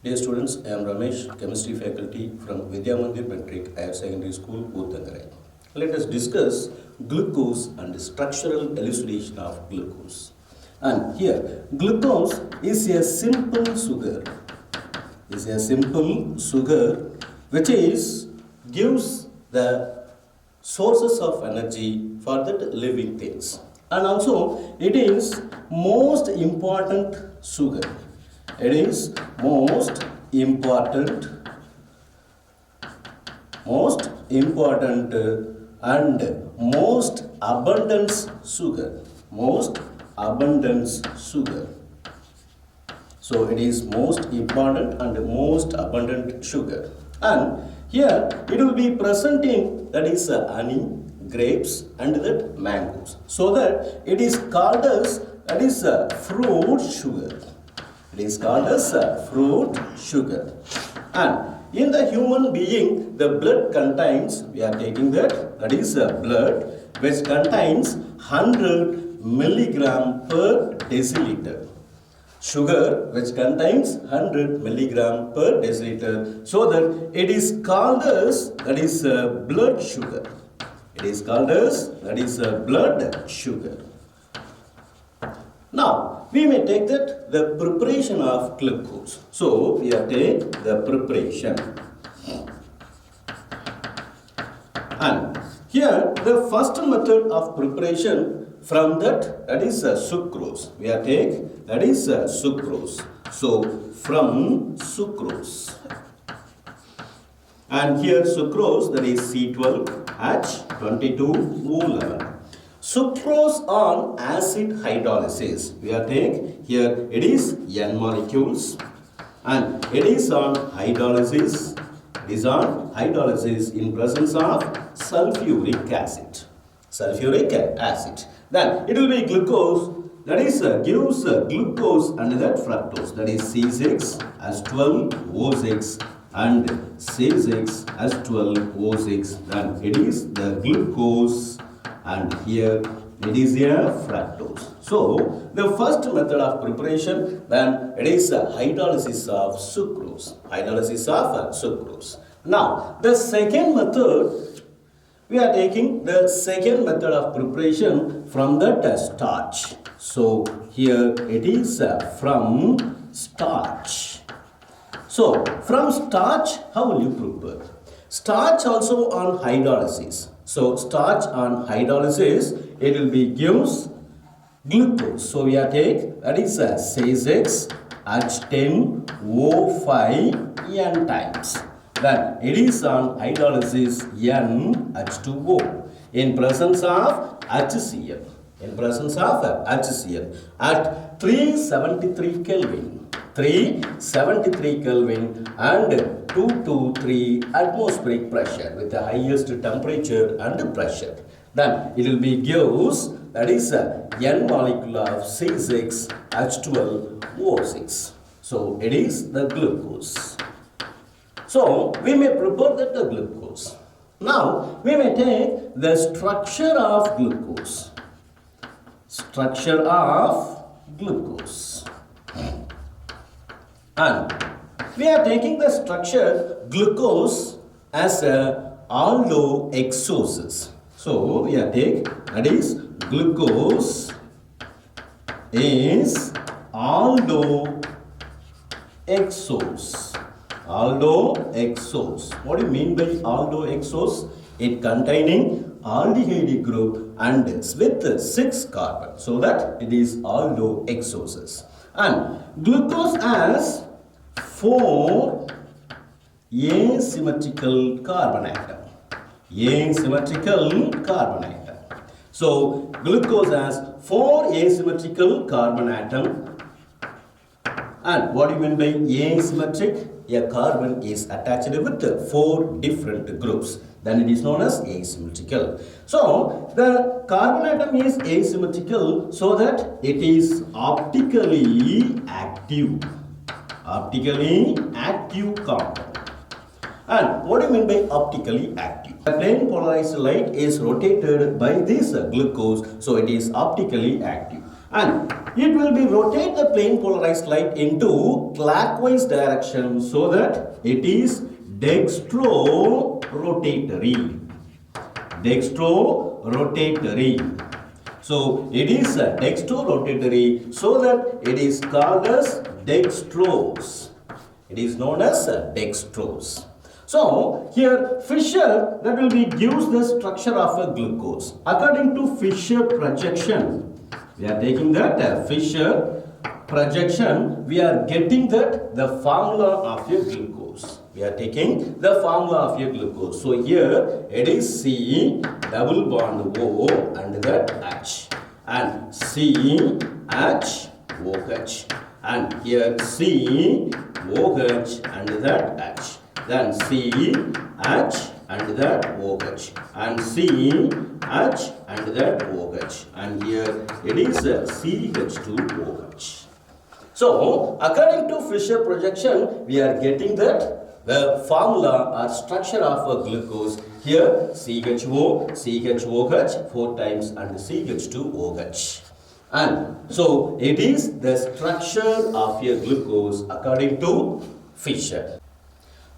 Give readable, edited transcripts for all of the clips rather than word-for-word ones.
Dear students, I am Ramesh, chemistry faculty from Vidyamandir Metric Higher Secondary School, Uttangarai. Let us discuss glucose and structural elucidation of glucose. And here, glucose is a simple sugar. Which gives the sources of energy for that living things. And also, it is most important sugar. It is most important and most abundant sugar. So it is most important and most abundant sugar. And here it will be present in honey, grapes and that mangoes. So that it is called as fruit sugar. It is called as fruit sugar. And in the human being, the blood contains, we are taking that is blood which contains 100 milligram per deciliter. Sugar which contains 100 milligram per deciliter, so that it is called as blood sugar. It is called as blood sugar. Now, we may take the preparation of glucose. So, we have take the preparation. And here, the first method of preparation from that is sucrose. We have take sucrose. So, from sucrose. And here sucrose, that is C12H22O11. Sucrose on acid hydrolysis. We are take here it is N molecules and it is on hydrolysis. It is on hydrolysis in presence of sulfuric acid. Then it will be glucose, that is gives glucose and that fructose, that is C6H12O6 and C6H12O6. Then it is the glucose. And here it is a fructose. So, the first method of preparation, then it is hydrolysis of sucrose. Now, the second method, we are taking the second method of preparation from that starch. So, here it is from starch. So, from starch, how will you prepare? Starch also on hydrolysis. So, starch on hydrolysis, it will be gives glucose. So, we are take that is C6H10O5 N times. Then it is on hydrolysis NH2O in presence of HCl. At 373 Kelvin. 373 Kelvin and 2 to 3 atmospheric pressure with the highest temperature and pressure. Then it will be gives that is N molecule of C6H12O6. So it is the glucose. So we may prepare the glucose. Now we may take the structure of glucose. And we are taking the structure glucose as a aldohexoses. So we are take that is glucose is aldohexose. What do you mean by aldohexose? It containing aldehyde group and with 6 carbon. So that it is aldohexoses. And glucose has 4 asymmetrical carbon atom. So glucose has 4 asymmetrical carbon atom. And what do you mean by asymmetric? A carbon is attached with 4 different groups. Then it is known as asymmetrical. So the carbon atom is asymmetrical so that it is optically active compound. And what do you mean by optically active? The plane polarized light is rotated by this glucose, so it is optically active. and it will be rotate the plane polarized light into clockwise direction so that it is dextro-rotatory. Dextro-rotatory. So it is dextro-rotatory so that it is called as dextrose. It is known as dextrose. So here Fisher that will be gives the structure of a glucose. According to Fisher projection, we are taking that Fisher projection, we are getting that the formula of your glucose. We are taking the formula of your glucose. So here it is C double bond O and that H, and C H OH, and here C OH and that H, then C H and that OH, and C H and that OH, and here it is CH2OH. So according to Fisher projection, we are getting that the formula or structure of a glucose. Here CHO, CHOH 4 times and CH2OH. And so it is the structure of your glucose according to Fisher.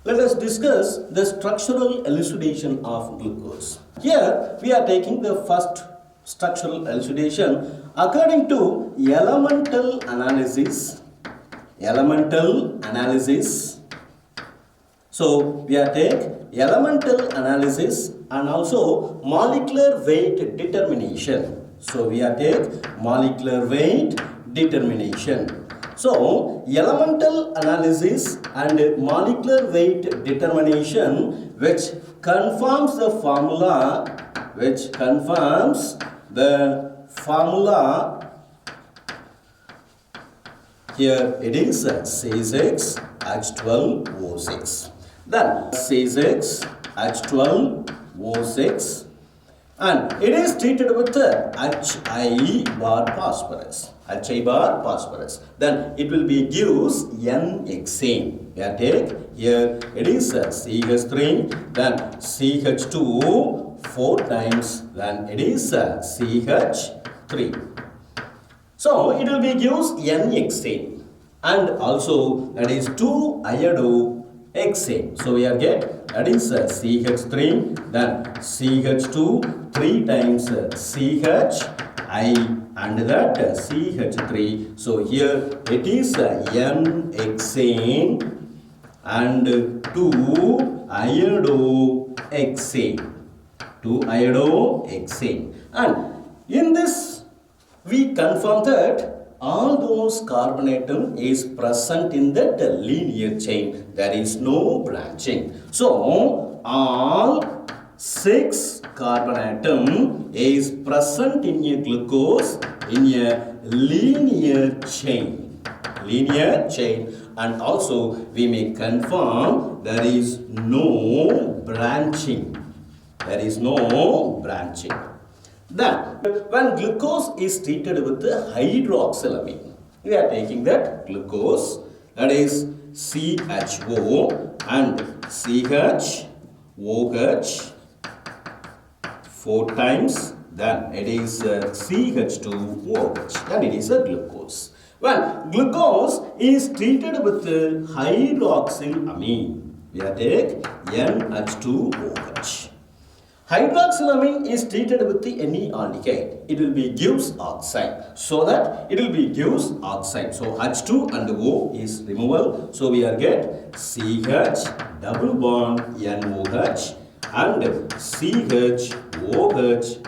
Let us discuss the structural elucidation of glucose. Here we are taking the first structural elucidation according to elemental analysis. Elemental analysis. So we are take elemental analysis and also molecular weight determination. So we are take molecular weight determination. So elemental analysis and molecular weight determination which confirms the formula, here it is C6 H12O6. Then C6 H12O6, and it is treated with Hi bar phosphorus. Hi bar phosphorus. Then it will be gives N-hexane. We are take here it is CH3, then CH2 4 times, then it is CH3. So it will be gives N-hexane, and also that is 2-iodohexane. So we are get that is CH3, then CH2 3 times CHI and that CH3. So here it is N-hexane and 2-iodohexane. 2-iodohexane. And in this we confirm that all those carbonatum is present in that linear chain. There is no branching. So all 6 carbonatum is present in a glucose in a linear chain. Linear chain. And also we may confirm there is no branching. There is no branching. Then, when glucose is treated with the hydroxylamine, we are taking that glucose, that is CHO and CHOH 4 times, then it is CH2OH, then it is a glucose. When glucose is treated with the hydroxylamine, we are take NH2OH. Hydroxylamine is treated with the any aldehyde. It will be gives oxide. So that it will be gives oxide. So H2 and O is removal. So we are get CH double bond NOH and CHOH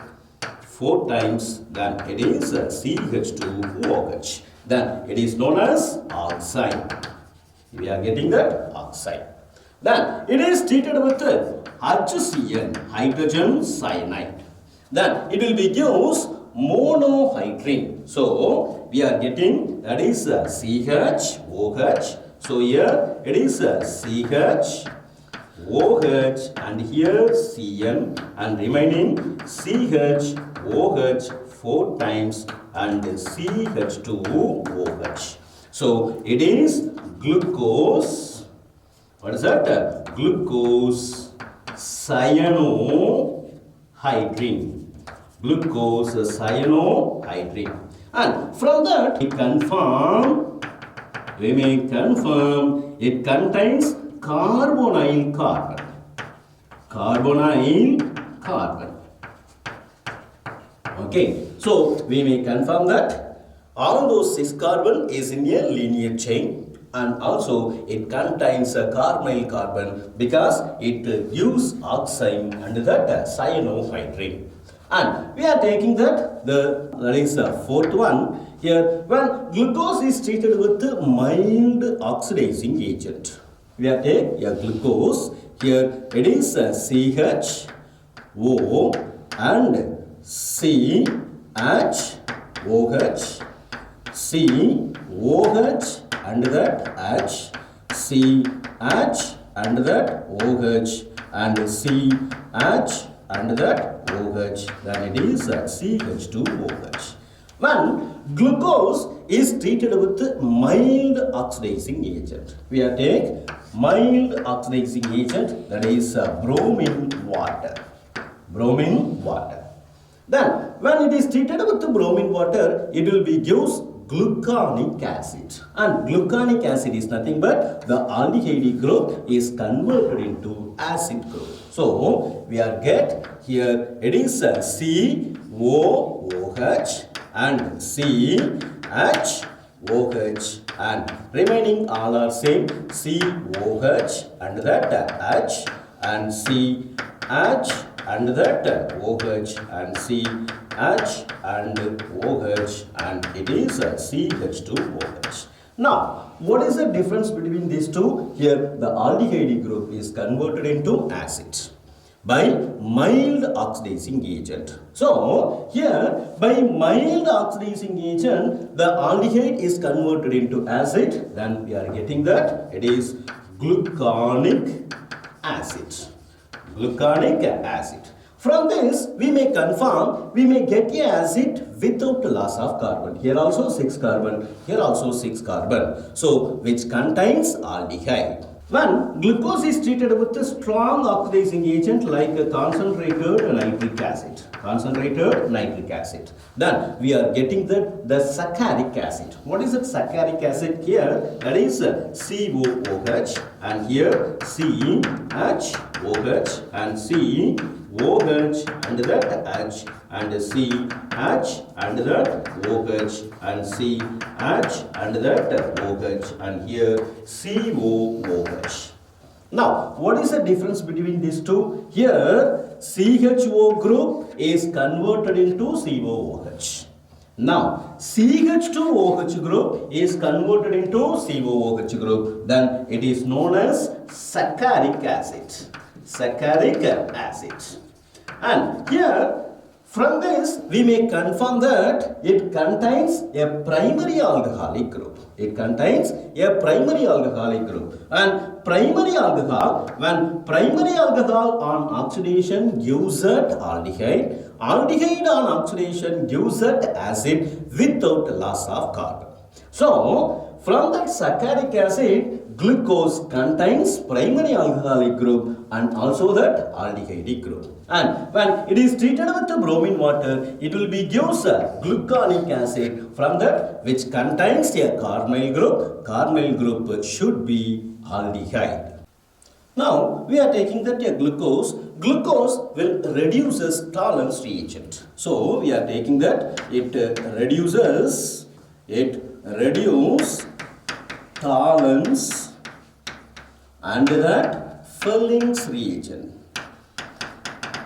4 times. Then it is CH2OH. Then it is known as oxide. We are getting that oxide. Then it is treated with HCN, hydrogen cyanide. Then it will be gives monohydrine. So we are getting that is CHOH. So here it is CHOH and here CN and remaining CHOH 4 times and CH2OH. So it is glucose. What is that? Glucose cyanohydrine. Glucose cyanohydrine. And from that we may confirm it contains carbonyl carbon. Carbonyl carbon. Okay, so we may confirm that all those 6 carbon is in a linear chain, and also it contains a carbonyl carbon because it gives oxime and that cyanohydrin. And we are taking that is the fourth one here. When glucose is treated with the mild oxidizing agent, we are taking a glucose here. It is a CHO and CHOH, COH and that H, CH and that OH, and CH and that OH, then it is CH2OH. When glucose is treated with mild oxidizing agent, we are taking mild oxidizing agent, that is bromine water. Bromine water. Then when it is treated with the bromine water, it will be gives gluconic acid, and gluconic acid is nothing but the aldehyde group is converted into acid group. So we are get here it is COOH and CHOH, and remaining all are same, COH and that H and CH and that OH and CH and OH, and it is CH2OH. Now, what is the difference between these two? Here, the aldehyde group is converted into acid by mild oxidizing agent. So, here, by mild oxidizing agent, the aldehyde is converted into acid. Then we are getting that it is gluconic acid. Gluconic acid. From this, we may confirm, we may get a acid without loss of carbon. Here also 6 carbon, here also 6 carbon. So, which contains aldehyde. When glucose is treated with a strong oxidizing agent like a concentrated nitric acid, then we are getting the saccaric acid. What is that saccaric acid? Here, that is COOH, and here CHOH and COH and that H and CH and that OH and CH and that OH, and here COOH. Now, what is the difference between these two? Here, CHO group is converted into COOH. Now, CH2OH group is converted into COOH group. Then it is known as saccaric acid. Saccaric acid. And here, from this, we may confirm that it contains a primary alcoholic group. It contains a primary alcoholic group. And primary alcohol, when primary alcohol on oxidation gives that aldehyde, aldehyde on oxidation gives that acid without loss of carbon. So, from that saccaric acid, glucose contains primary alcoholic group and also that aldehyde group. And when it is treated with the bromine water, it will be gives a gluconic acid from that which contains a carbonyl group. Carbonyl group should be aldehyde. Now, we are taking that glucose. Glucose will reduces tolerance reagent. So, we are taking that it reduces tolerance and that Felling's reagent.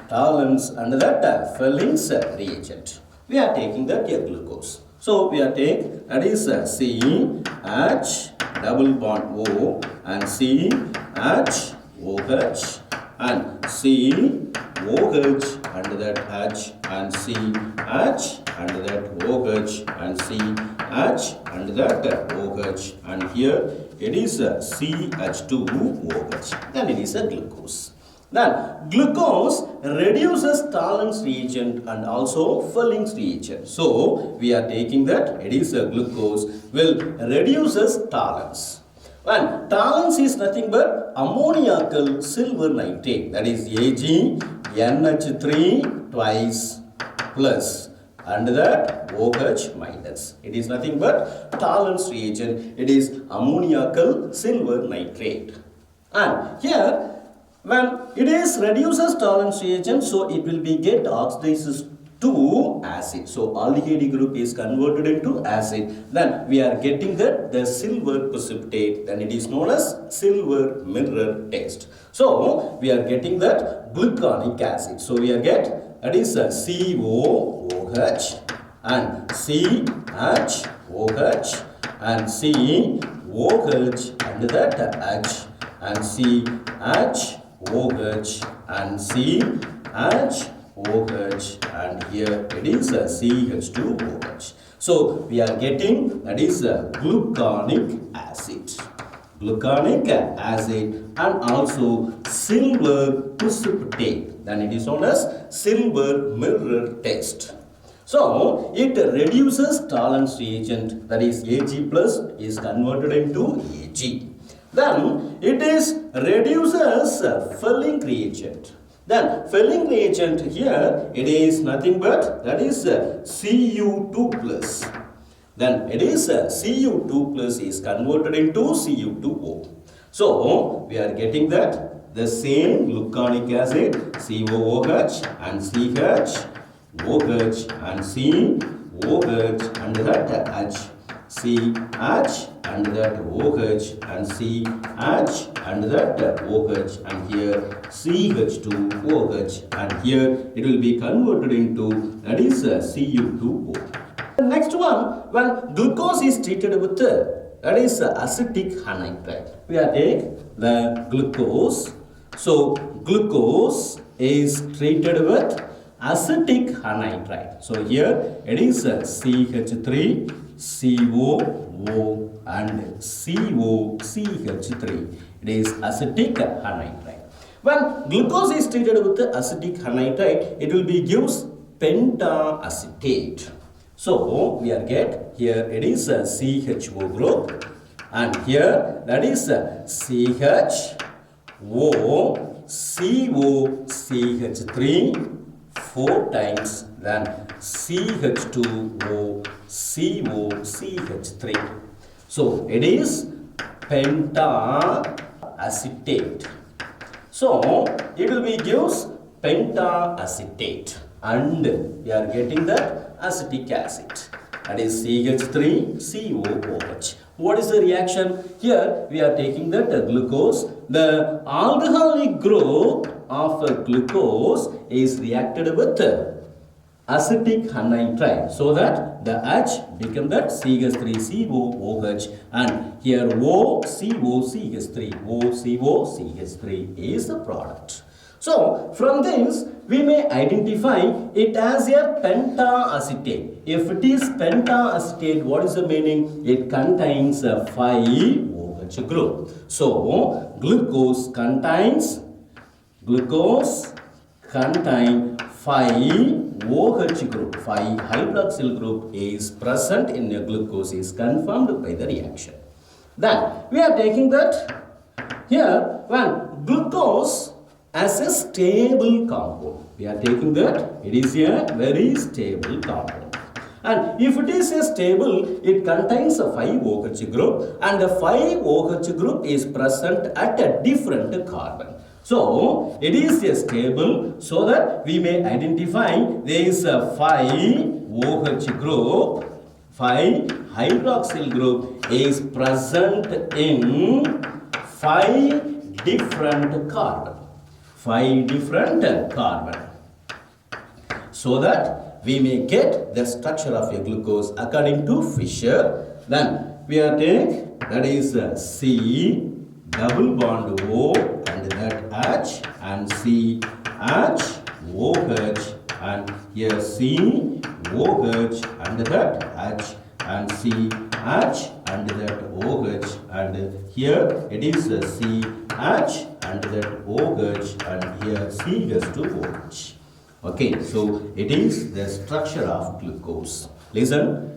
Tolerance and that Felling's reagent. We are taking that glucose. So, we are taking that is CH double bond O and CH OH and COH and that H and CH and that OH and CH and that OH, and here it is CH2OH. Then it is a glucose. Then glucose reduces tolerance reagent and also Felling's reagent. So we are taking that it is a glucose will reduces tolerance. And tolerance is nothing but ammoniacal silver nitrate, that is AgNH3 twice plus and that OH minus. It is nothing but tolerance reagent. It is ammoniacal silver nitrate. And here, when it is reduces tolerance reagent, so it will be get oxidizes to acid. So aldehyde group is converted into acid. Then we are getting the silver precipitate. Then it is known as silver mirror test. So we are getting that gluconic acid. So we are get that is a COOH and CHOH and COH and that H and CHOH and CHOH and here it is a CH2OH. So we are getting that is a gluconic acid. Gluconic acid and also silver precipitate. Then it is known as silver mirror test. So it reduces tolerance reagent, that is Ag plus is converted into Ag. Then it is reduces filling reagent. Then filling reagent here it is nothing but that is Cu2 plus. Then it is Cu2 plus is converted into Cu2O. So we are getting that the same gluconic acid COOH and CHOH and COH and that H CH and that OH and CH and that OH and here CH2OH and here it will be converted into that is Cu2O. The next one, when glucose is treated with that is acetic anhydride. We are taking the glucose. So glucose is treated with acetic anhydride. So here it is CH3 COO and COCH3. It is acetic anhydride. When glucose is treated with acetic anhydride, it will be gives pentaacetate. So we are get here it is a CHO group and here that is CHOCOCH3 4 times then CH2O COCH3. So it is pentaacetate. So it will be gives pentaacetate and we are getting that acetic acid, that is CH3COOH. What is the reaction? Here we are taking that glucose. The alcoholic group of glucose is reacted with acetic anhydride so that the H become that CH3COOH and here OCOCH3 OCOCH3 is the product. So from this we may identify it as a pentaacetate. If it is pentaacetate, what is the meaning? It contains a 5 OH group. So glucose contains 5 OH group, 5 hydroxyl group is present in the glucose is confirmed by the reaction. Then we are taking that here when glucose as a stable compound. We are taking that it is a very stable compound. And if it is a stable, it contains a 5 OH group and the 5 OH group is present at a different carbon. So it is a stable so that we may identify there is a 5 OH group, 5 hydroxyl group is present in 5 different carbon. 5 different carbon. So that we may get the structure of a glucose according to Fischer. Then we are take that is C double bond O and that H and C H OH and here C OH and that H and C H and that OH and here it is C H and that OH and here C has to OH. Okay, so it is the structure of glucose. Listen.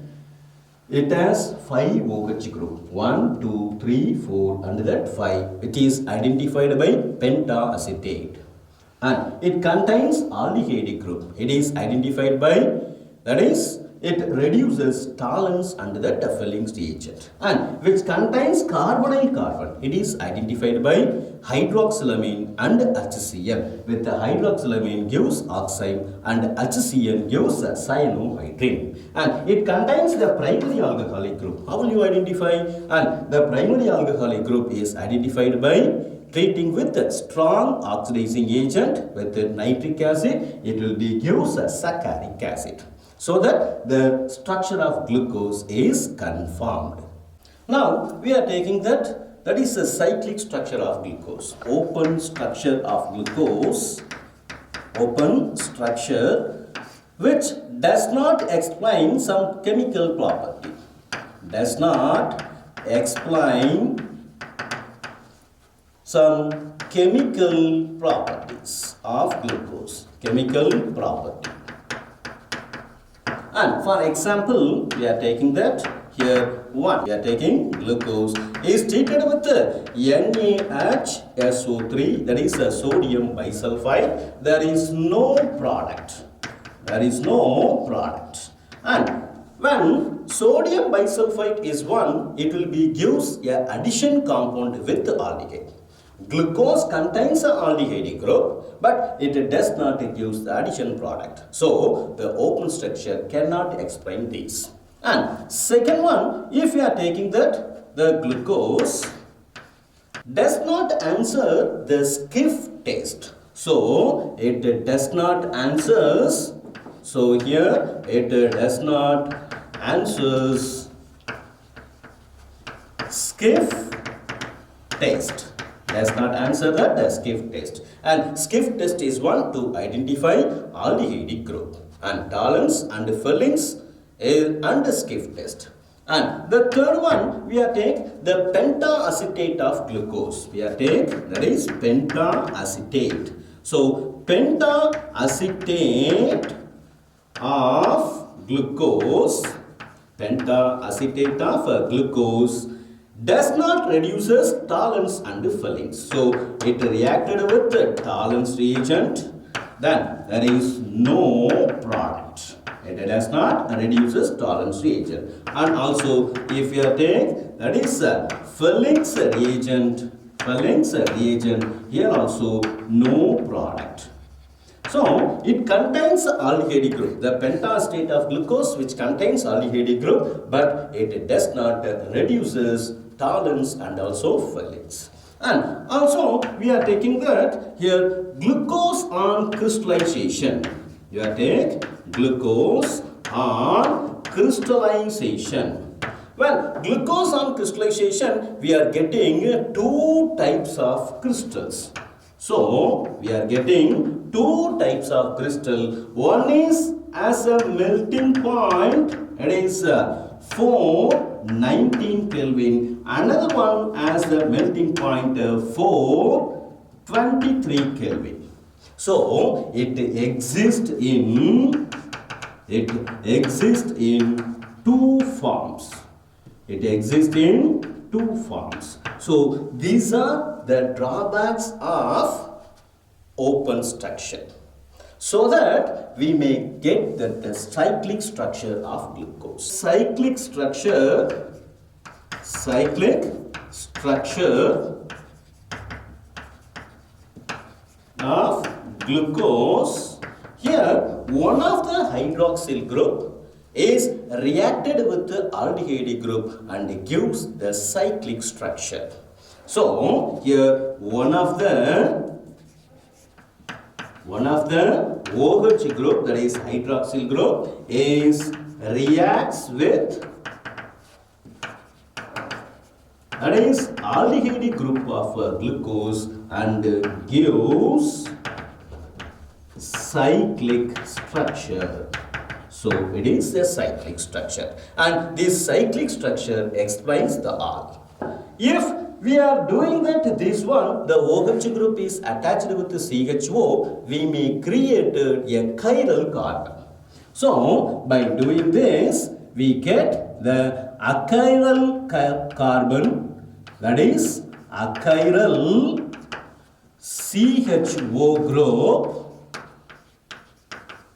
It has 5 OH group, 1, 2, 3, 4 and that 5. It is identified by pentaacetate and it contains aldehyde group. It is identified by that is, it reduces tolerance under the Teffeling's reagent, and which contains carbonyl carbon. It is identified by hydroxylamine and HCl, with the hydroxylamine gives oxide and HCl gives cyanohydrin, and it contains the primary alcoholic group. How will you identify? And the primary alcoholic group is identified by treating with a strong oxidizing agent with nitric acid. It will be gives saccharic acid, so that the structure of glucose is confirmed. Now we are taking that is a cyclic structure of glucose. Open structure of glucose, open structure, which does not explain some chemical property. Does not explain some chemical properties of glucose. Chemical property. And for example, we are taking that here 1. We are taking glucose is treated with NaHSO3, that is a sodium bisulfite. There is no product. There is no product. And when sodium bisulfite is 1, it will be gives a addition compound with aldehyde. Glucose contains an aldehyde group, but it does not give the addition product. So, the open structure cannot explain this. And second one, if you are taking that, the glucose does not answer the skiff test. So, it does not answers. So, here it does not answers skiff test. Does not answer the skiff test, and skiff test is one to identify aldehyde group, and tolerance and Felling's and skiff test. And the third one, we are take the pentaacetate of glucose. We are take that is pentaacetate. So pentaacetate of glucose, pentaacetate of glucose does not reduces tolerance and Felling's. So it reacted with the tolerance reagent, then there is no product. It does not reduces tolerance reagent. And also if you take that is Felling's reagent, here also no product. So it contains aldehyde group, the pentaacetate of glucose, which contains aldehyde group, but it does not reduces tolerance and also Felling's. And also we are taking that here glucose on crystallization. You are take glucose on crystallization. Well, glucose on crystallization, we are getting two types of crystals. So we are getting two types of crystal. One is as a melting point, it is 419 Kelvin. Another one as the melting point 423 Kelvin. So it exists in two forms. It exists in two forms. So these are the drawbacks of open structure, so that we may get the cyclic structure of glucose. Cyclic structure of glucose. Here one of the hydroxyl group is reacted with the aldehyde group and gives the cyclic structure. So here one of the OH group, that is hydroxyl group, is reacts with, that is aldehyde group of glucose and gives cyclic structure. So it is a cyclic structure, and this cyclic structure explains the all. If we are doing that, this one, the OH group is attached with the CHO, we may create a chiral carbon. So by doing this, we get the achiral carbon, that is achiral CHO group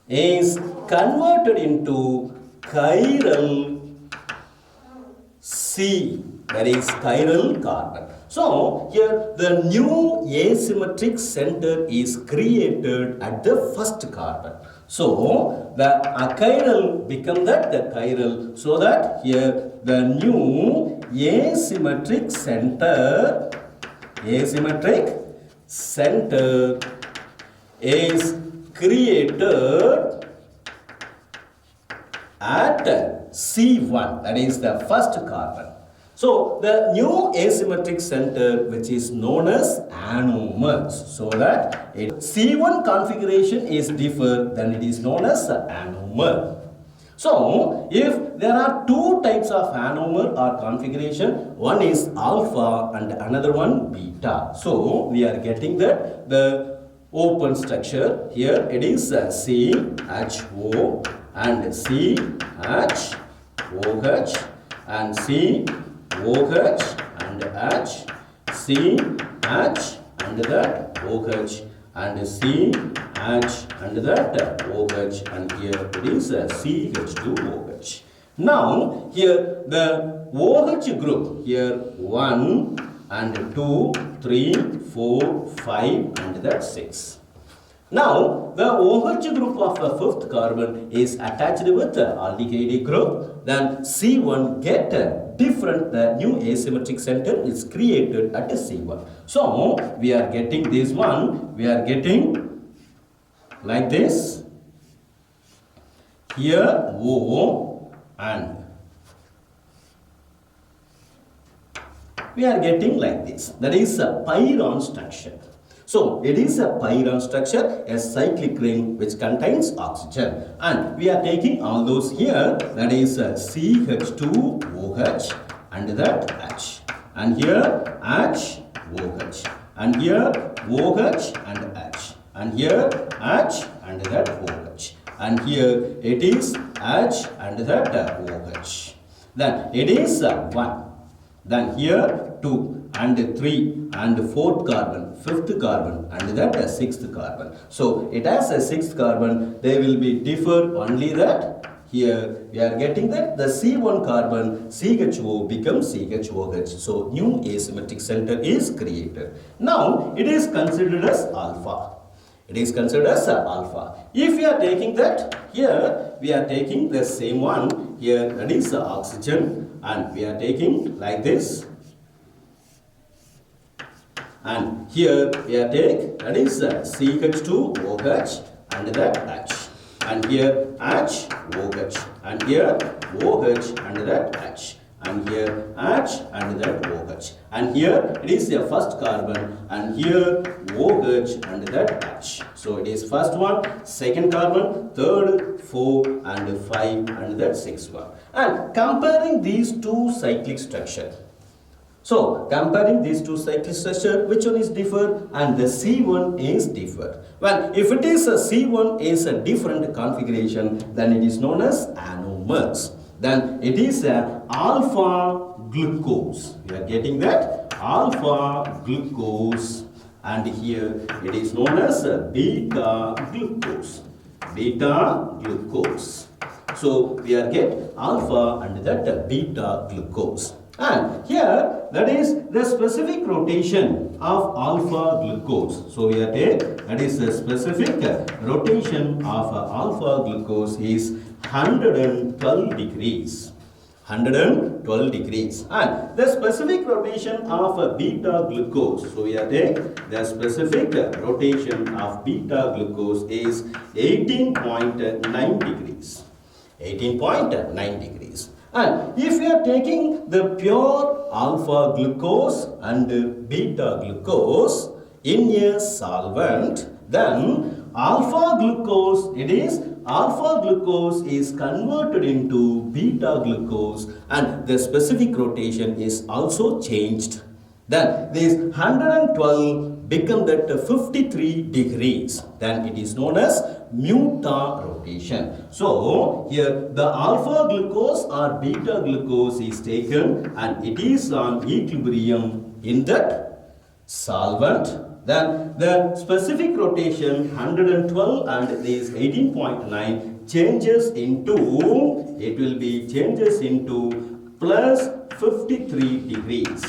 is converted into chiral C, that is chiral carbon. So here the new asymmetric center is created at the first carbon. So the achiral become that the chiral, so that here the new asymmetric center is created at C1, that is the first carbon. So the new asymmetric center, which is known as anomers, so that C1 configuration is different, then it is known as anomer. So if there are two types of anomer or configuration, one is alpha and another one beta. So we are getting the open structure. Here it is CHO and CHOH and COH and H, CH and that OH and CH and that OH, and here it is CH2OH. Now here the OH group, here 1 and 2, 3, 4, 5 and that 6. Now the OH group of the fifth carbon is attached with the aldehyde group. Then C1 get different, the new asymmetric center is created at C1. So we are getting this one, we are getting like this. Here O, and we are getting like this. That is a Pyron structure. So it is a Pyron structure, a cyclic ring which contains oxygen, and we are taking all those here, that is CH2OH and that H, and here HOH, and here OH and H, and here H and that OH, and here it is H and that OH. Then it is 1, then here 2 and 3 and 4th carbon, 5th carbon and that 6th carbon. So it has a 6th carbon, they will be differ only that here we are getting that the C1 carbon CHO becomes CHOH. So new asymmetric center is created. Now it is considered as alpha. It is considered as alpha. If we are taking that, here we are taking the same one, here that is oxygen, and we are taking like this. And here we are take, that is CH2OH and that H, and here HOH, and here OH and that H, and here H and that OH, and here it is the first carbon, and here OH and that H. So it is first one, second carbon, third, 4 and 5 and that 6 one. And comparing these two cyclic structure. So comparing these two cyclic structure, which one is differ and the C1 is differ. Well, if it is a C1 is a different configuration, then it is known as anomers. Then it is a alpha glucose. We are getting that alpha glucose, and here it is known as beta glucose. Beta glucose. So we are get alpha and that beta glucose. And here that is the specific rotation of alpha glucose. So we are take, that is the specific rotation of alpha glucose is 112 degrees. 112 degrees. And the specific rotation of beta glucose. So we are take the specific rotation of beta glucose is 18.9 degrees. 18.9 degrees. And if we are taking the pure alpha glucose and beta glucose in a solvent, then alpha glucose is converted into beta glucose, and the specific rotation is also changed. Then this 112 become that 53 degrees. Then it is known as muta rotation. So here the alpha glucose or beta glucose is taken and it is on equilibrium in that solvent. Then the specific rotation 112 and this 18.9 changes into plus 53 degrees.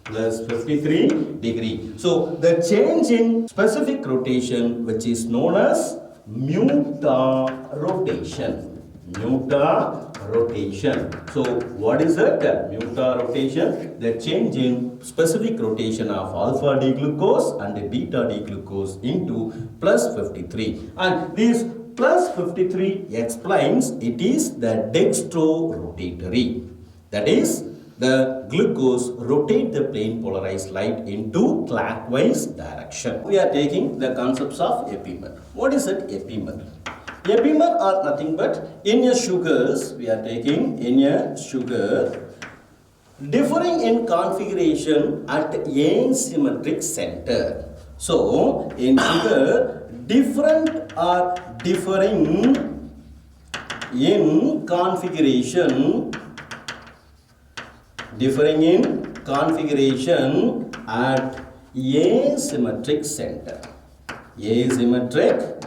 Plus 53 degree. So the change in specific rotation, which is known as mutarotation. Mutarotation. So what is it? Mutarotation, the change in specific rotation of alpha D glucose and beta D glucose into plus 53. And this plus 53 explains it is the dextrorotatory. That is, the glucose rotate the plane polarized light into clockwise direction. We are taking the concepts of epimer. What is it, epimer? Epimer are nothing but in a sugars, we are taking in a sugar differing in configuration at asymmetric center. So, in sugar, different or differing in configuration at asymmetric center. Asymmetric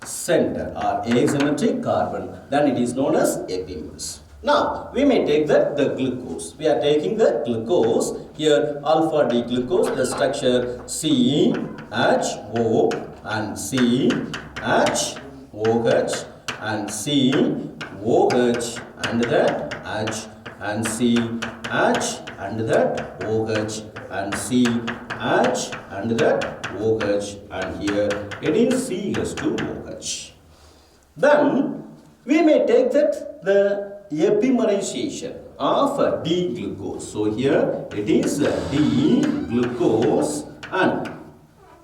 center or asymmetric carbon, then it is known as epimers. Now, we may take the glucose. We are taking the glucose. Here, alpha D glucose, the structure CHO and CHOH and COH and that H and CH and that OH and CH and that OH, and here it is CH2OH. Then we may take the epimerization of D-glucose. So here it is D-glucose, and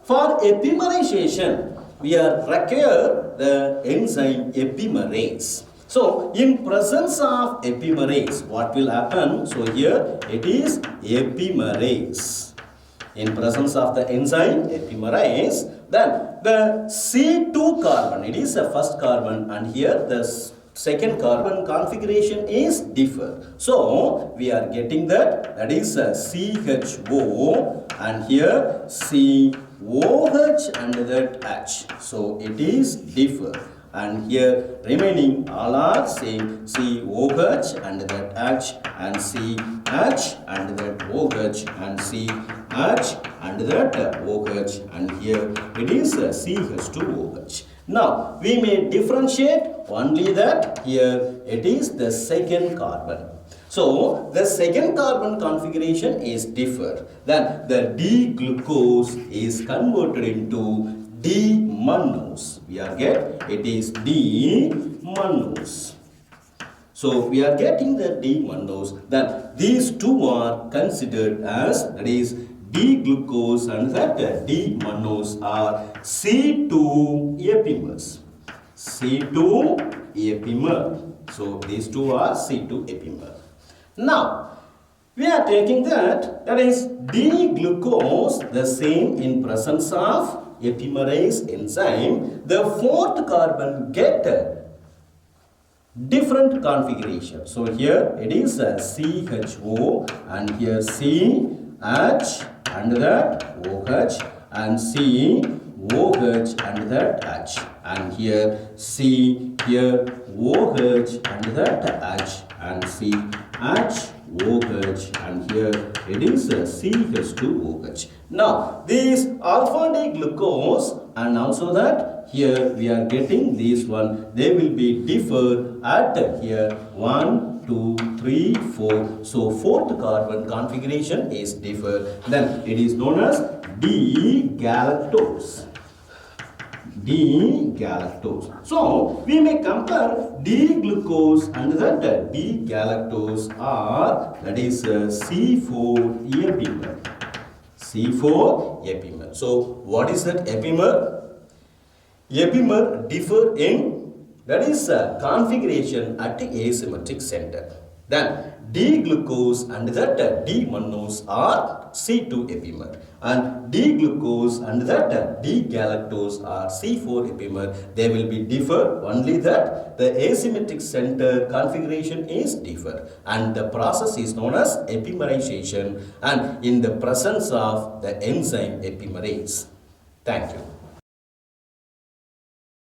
for epimerization we are require the enzyme epimerase. So, in presence of epimerase, what will happen? So, here it is epimerase. In presence of the enzyme epimerase, then the C2 carbon, it is the first carbon, and here the second carbon configuration is differ. So, we are getting that is CHO, and here COH and that H. So, it is differ. And here remaining all are same, COH and that H and CH and that OH and CH and that OH, and here it is CH2OH. Now we may differentiate only that here it is the second carbon. So the second carbon configuration is differ. Then the D-glucose is converted into D-mannose. We are it is D-mannose. So we are getting the D-mannose. Then these two are considered as, that is D-glucose and that D-mannose are C2 epimers. C2 epimer. So these two are C2 epimer. Now we are taking that is D-glucose, the same in presence of epimerase enzyme. The fourth carbon get different configuration. So here it is CHO, and here CH and that OH and COH and that H, and here here OH and that H and CH OH, and here it is CH2OH. Now these alpha D glucose, and also that here we are getting this one, they will be differ at here 1, 2, 3, 4. So fourth carbon configuration is differ. Then it is known as D-galactose. D-galactose. So we may compare D-glucose and that D-galactose are, that is C4 epimer. C4 epimer. So what is that epimer? Epimer differ in, that is configuration at the asymmetric center. Then D-glucose and that D-mannose are C2 epimer, and D-glucose and that D-galactose are C4 epimer. They will be differ only that the asymmetric center configuration is differ, and the process is known as epimerization, and in the presence of the enzyme epimerase. Thank you.